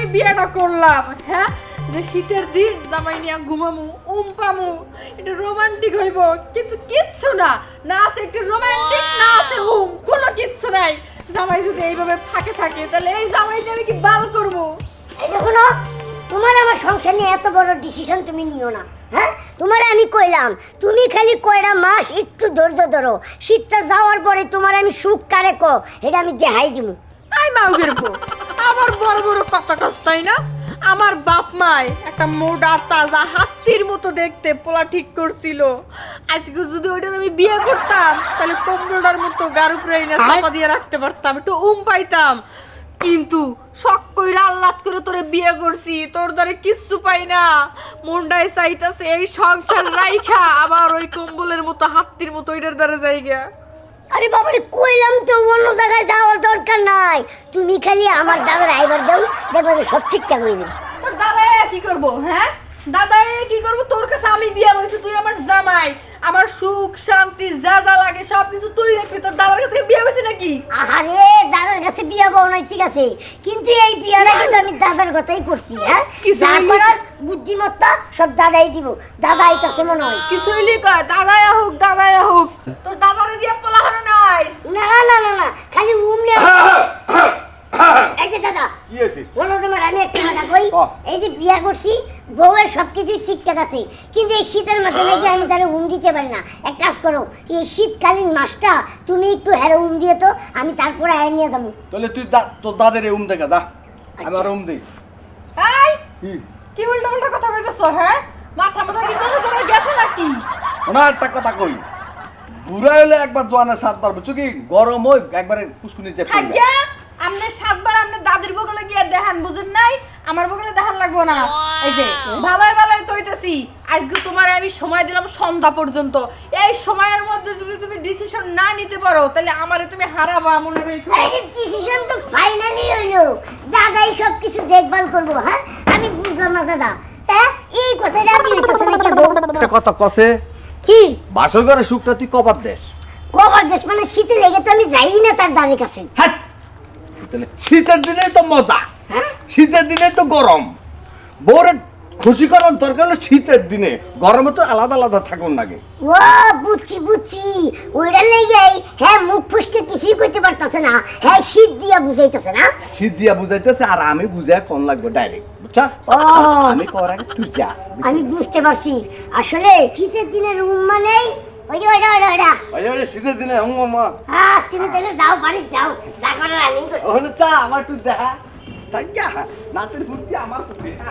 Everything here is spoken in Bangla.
আমি বিয়েটা করলাম, হ্যাঁ? যে শীতের দিন জামাই নিয়ে ঘুমামু, পামু, একটু রোমান্টিক হইব, কিন্তু কিচ্ছু না, না আছে একটু রোমান্টিক, না আছে কোনো কিচ্ছু নাই। জামাই যদি এইভাবে ফাঁকে থাকে তাহলে এই জামাই নিয়ে আমি কি বাল করবো? এই দেখো না, তোমার আমার সংসার নিয়ে এত বড় ডিসিশন তুমি নিও না। হ্যাঁ, তোমার আমি কইলাম তুমি খালি কয়টা মাস একটু ধৈর্য ধরো, শীতটা যাওয়ার পরে তোমার আমি সুখ কারে কো এটা আমি দেখাই দিব। আই মাউগের বউ, আমার বড় বড় কথা কস্তাই না। আমার বাপ মাই একটা মোটা তাজা হাতির মতো দেখতে পোলা ঠিক করছিল। আজকে যদি ওইটার আমি বিয়ে করতাম তাহলে কম্বলটার মতো গাড়ু প্রাইনা চাপা দিয়ে রাখতে পারতাম, একটু পাইতাম। কিন্তু শখ কইরা আল্লাহ করে তোরে বিয়ে করছি, তোর দ্বারে কিচ্ছু পাই না। মনটাই চাইতাছে এই সংসার রাইখা আবার ওই কম্বলের মতো হাতির মতো ওইটার দ্বারা জায়গা। আরে বাবারে কইলাম তো অন্য জায়গায় যাওয়ার দরকার নাই, তুমি খালি আমার দাদার আইবার দাও, দেখবে সব ঠিকঠাক হয়ে যাবে। তোর দাদা কি করবো? হ্যাঁ, দাদা কি করবো? তোর কাছে আমি বিয়ে বলছি, তুই আমার জামাই, আমার সুখ শান্তি যা যা লাগে সবকিছু তুই রাখবি। তোর দাদার কাছে বিয়ে হয়েছে নাকি? আরে দাদার কাছে বিয়ে বউ নাই ঠিক আছে, কিন্তু এই বিয়েটা কিন্তু আমি দাদার কথাই করছি। হ্যাঁ, যা করার বুদ্ধিমত্তা সব দাদাই দিব, দাদাই কাছে মনে হয়। কিছুই কয় দাদাই হোক, দাদাই হোক, তোর দাদারে দিয়ে পোলা হানো নয়। না না না না, খালি উমলে। এই যে দাদা কি হইছে? বলো তোমার আমি একটা কথা কই, এই যে বিয়ে করছি বউয়ের সবকিছু ঠিকঠাক আছে, কিন্তু এই শীতের মধ্যে নাকি আমি তারে উম দিতে পারি না। এক কাজ করো, এই শীতকালীন মাসটা তুমি একটু হেরে উম দিয়ে তো, আমি তারপরে আয় নিয়ে যাবো। তাহলে তুই তোর দাদের দেখা যা, আমি আর দেই। এই কি কি উল্টা উল্টা কথা কইতেছো? হ্যাঁ, মাথা মাথা কি তোর গেছে নাকি? ওনা একটা কথা কই, বুড়া হলে একবার জোয়ানের সাত বার বুঝছো কি, গরম হই একবারে পুষ্কুনি চেপে আজ্ঞা, আমনে সাতবার আমনে দাদির বগলে গিয়া দেখান, বুঝেন নাই? আমার বগলে দেখান লাগবো না। এই যে ভালোই ভালোই কইতেছি, আজকে তোমার আমি সময় দিলাম সন্ধ্যা পর্যন্ত। এই সময়ের মধ্যে যদি তুমি ডিসিশন না নিতে পারো তাহলে আমারে তুমি হারাবা মনে রেখো। এই ডিসিশন তো ফাইনালি হইলো, দাদাই সবকিছু দেখভাল করবো। হ্যাঁ, আমি বুঝলাম না দাদা, হ্যাঁ এই কথাটা আমি হইতেছে নাকি বউ? একটা কথা কসে, কি বাসর ঘরে সুখটা তুই কবার দেশ? কবার দেশ মানে শীতে লেগে তো আমি যাই না তার দাদির কাছে। হ্যাঁ, শীতের দিনে তো মজা, শীতের দিনে তো গরম। বউরে খুশি করার দরকার হলো শীতের দিনে, গরমে তো আলাদা আলাদা থাকুন লাগে। ও বুঝছি বুঝছি, ওইটা লেগে হ্যাঁ মুখ ফুসকে কিছুই কইতে পারতাছে না, হ্যাঁ শীত দিয়া বুঝাইতেছে না। শীত দিয়া বুঝাইতেছে আর আমি বুঝাই কোন লাগবে ডাইরেক্ট, বুঝছাস? ও আমি কর আগে তুই যা। আমি বুঝতে পারছি, আসলে শীতের দিনে রুম মানে ওই যে ওইটা ওইটা ওইটা। ওই শীতের দিনে মা, হ্যাঁ তুমি তাহলে যাও, বাড়ি যাও, যা করার আমি করছি। ওখানে চা আমার তুই দেখা, তাই যা নাতের ফুর্তি আমার তো দেখা।